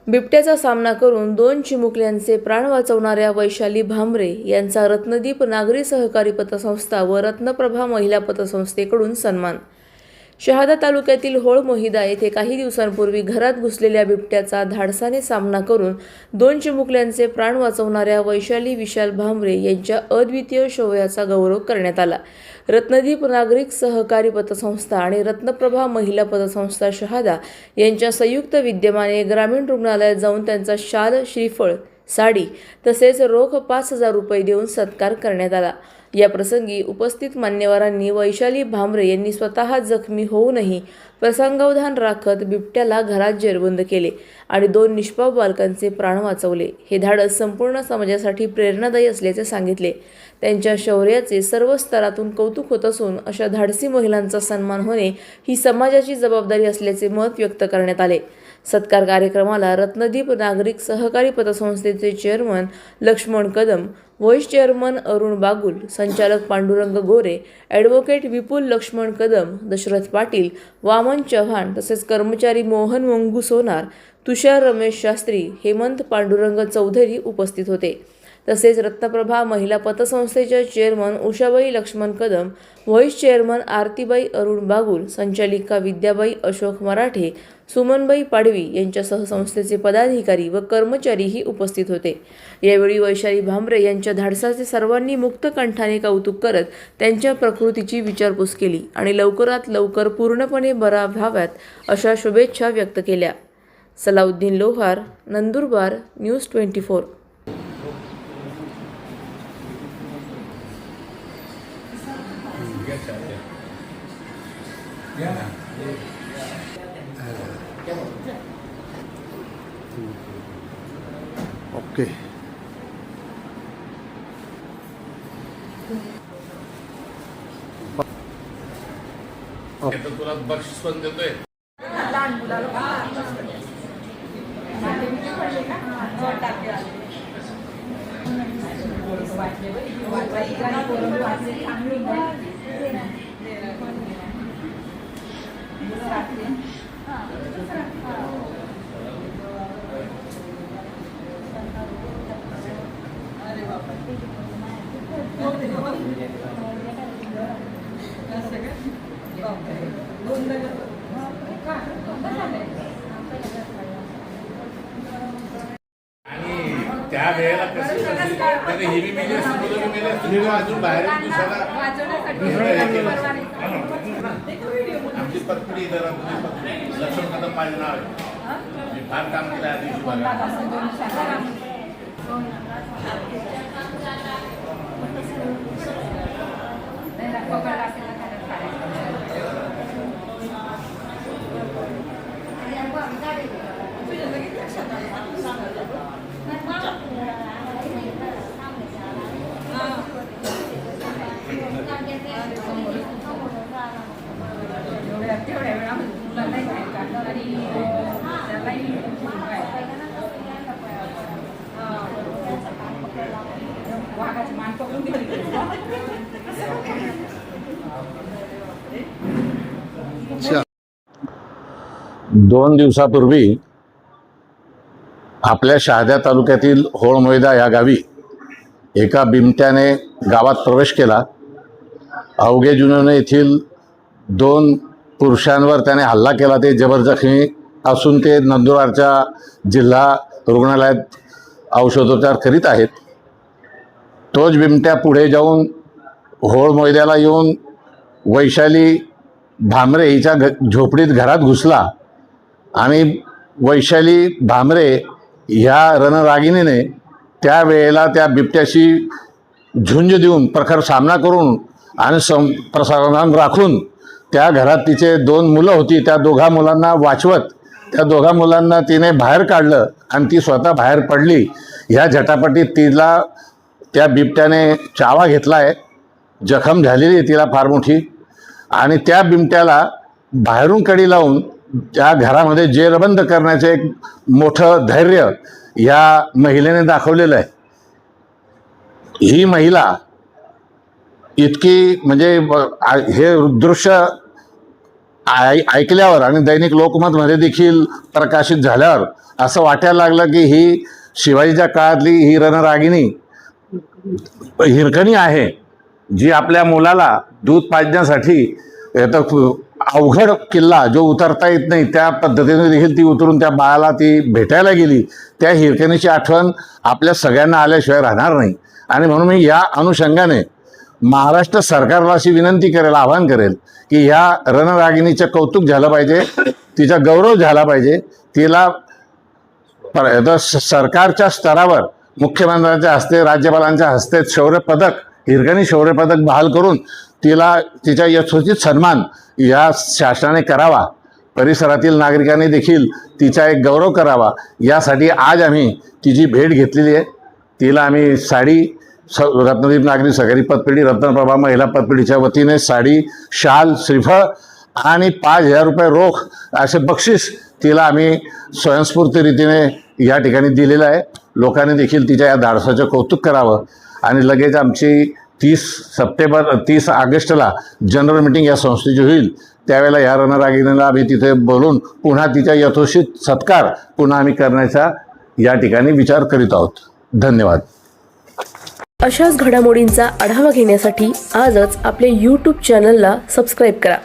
बिबट्याचा सामना करून 2 चिमुकल्यांचे प्राण वाचवणाऱ्या वैशाली भामरे यांचा रत्नदीप नागरी सहकारी पतसंस्था व रत्नप्रभा महिला पतसंस्थेकडून सन्मान। शहादा तालुक्यातील होळ मोहिदा येथे काही दिवसांपूर्वी घरात घुसलेल्या बिबट्याचा धाडसाने सामना करून 2 चिमुकल्यांचे प्राण वाचवणाऱ्या वैशाली विशाल भामरे यांच्या अद्वितीय शौर्याचा गौरव करण्यात आला। रत्नदीप नागरिक सहकारी पतसंस्था आणि रत्नप्रभा महिला पतसंस्था शहादा यांच्या संयुक्त विद्यमाने ग्रामीण रुग्णालयात जाऊन त्यांचा शाल, श्रीफळ, साडी तसेच रोख 5,000 रुपये देऊन सत्कार करण्यात आला। या प्रसंगी उपस्थित मान्यवरांनी वैशाली भामरे यांनी स्वतः जखमी होऊनही प्रसंगावधान राखत बिबट्याला घरात जेरबंद केले आणि 2 निष्पाप बालकांचे प्राण वाचवले। हे धाडस संपूर्ण समाजासाठी प्रेरणादायी असल्याचे सांगितले। त्यांच्या शौर्याचे सर्व स्तरातून कौतुक होत असून अशा धाडसी महिलांचा सन्मान होणे ही समाजाची जबाबदारी असल्याचे मत व्यक्त करण्यात आले। सत्कार कार्यक्रमाला रत्नदीप नागरिक सहकारी पतसंस्थेचे chairman Laxman Kadam, vice chairman Arun Bagul, संचालक पांडुरंग गोरे, ॲडव्होकेट विपुल लक्ष्मण कदम, दशरथ पाटील, वामन चव्हाण तसेच कर्मचारी मोहन मंगू सोनार, तुषार रमेश शास्त्री, हेमंत पांडुरंग चौधरी उपस्थित होते। तसेच रत्नप्रभा महिला पतसंस्थेच्या chairman Ushabai Laxman Kadam, vice chairman Aartibai Arun Bagul, संचालिका विद्याबाई अशोक मराठे, सुमनबाई पाडवी यांच्यासह संस्थेचे पदाधिकारी व कर्मचारीही उपस्थित होते। यावेळी वैशाली भामरे यांच्या धाडसाचे सर्वांनी मुक्त कंठाने कौतुक करत त्यांच्या प्रकृतीची विचारपूस केली आणि लवकरात लवकर पूर्णपणे बरा व्हाव्यात अशा शुभेच्छा व्यक्त केल्या। सलाउद्दीन लोहार, नंदुरबार, न्यूज 24। ओके, तर तुला बक्षीस पण देतोय। आणि त्या वेळेला कसं त्याने हेवी मेले असते अजून बाहेर आमची पत्नी लक्ष्मण कदम माझे नाव आहे। मी फार काम केलं आहे दोन दिवसापूर्वी आपल्या शहादा तालुक्यातील होळ मोहिदा या गावी एका बिबट्याने गावात प्रवेश केला। अवघे जुनोने येथील 2 पुरुषांवर त्याने हल्ला केला। ते जबर जखमी असून ते नंदुरबारच्या जिल्हा रुग्णालयात औषधोपचार करीत आहेत। तोच बिबट्या पुढे जाऊन होळ मोहिद्याला येऊन वैशाली भामरे हिच्या झोपडीत घरात घुसला आणि वैशाली भामरे ह्या रणरागिणीने त्यावेळेला त्या बिबट्याशी झुंज देऊन प्रखर सामना करून आणि प्रसारण राखून त्या घरात तिचे 2 मुलं होती, त्या दोघा मुलांना वाचवत त्या दोघा मुलांना तिने बाहेर काढलं आणि ती स्वतः बाहेर पडली। ह्या झटापटीत तिला त्या बिबट्याने चावा घेतला आहे, जखम झालेली आहे तिला फार मोठी आणि त्या बिबट्याला बाहेरून कडी लावून त्या घरामध्ये जेरबंद करण्याचं एक मोठं धैर्य या महिलेने दाखवलेलं आहे। ही महिला इतकी म्हणजे हे दृश्य ऐकल्यावर आणि दैनिक लोकमतमध्ये देखील प्रकाशित झाल्यावर असं वाटायला लागलं की ही शिवाजीच्या काळातली ही रणरागिणी हिरकणी आहे, जी आपल्या मुलाला दूध पाजण्यासाठी अवघड किल्ला जो उतरता येत नाही त्या पद्धतीने देखील ती उतरून त्या बाळाला ती भेटायला गेली. त्या हिरकणीची आठवण आपल्या सगळ्यांना आल्याशिवाय राहणार नाही. आणि म्हणून मी या अनुषंगाने महाराष्ट्र सरकारला अशी विनंती करेल, आवाहन करेल की ह्या रणरागिणीचं कौतुक झालं पाहिजे, तिचा गौरव झाला पाहिजे. तिला सरकारच्या स्तरावर मुख्यमंत्र्यांच्या हस्ते, राज्यपालांच्या हस्ते शौर्य पदक, हिरकणी शौर्य पदक बहाल करून तिला तिच्या यथोचित सन्मान या शासनाने करावा. परिसरातील नागरिकांनी देखील तिचा एक गौरव करावा. यासाठी आज आम्ही तिची भेट घेतलेली आहे. तिला आम्ही साडी, रत्नदीप नागरी सहकारी पतपेढी, रत्नप्रभा महिला पतपेढीच्या वतीने साडी, शाल, श्रीफळ आणि 5,000 रुपये रोख असे बक्षीस तिला आम्ही स्वयंस्फूर्त या ठिकाणी दिलेलं आहे. लोकांनी देखील तिच्या या धाडसाचं कौतुक करावं. आणि लगेच आमची 30 ऑगस्टला जनरल मीटिंग या संस्थेची होईल. त्यावेळेला या रणरागिणीला आम्ही तिथे बोलून पुन्हा तिच्या यथोचित सत्कार पुन्हा आम्ही करण्याचा या ठिकाणी विचार करीत आहोत. धन्यवाद. अशाच घडामोडींचा आढावा घेण्यासाठी आजच आपल्या YouTube चॅनलला सबस्क्राईब करा.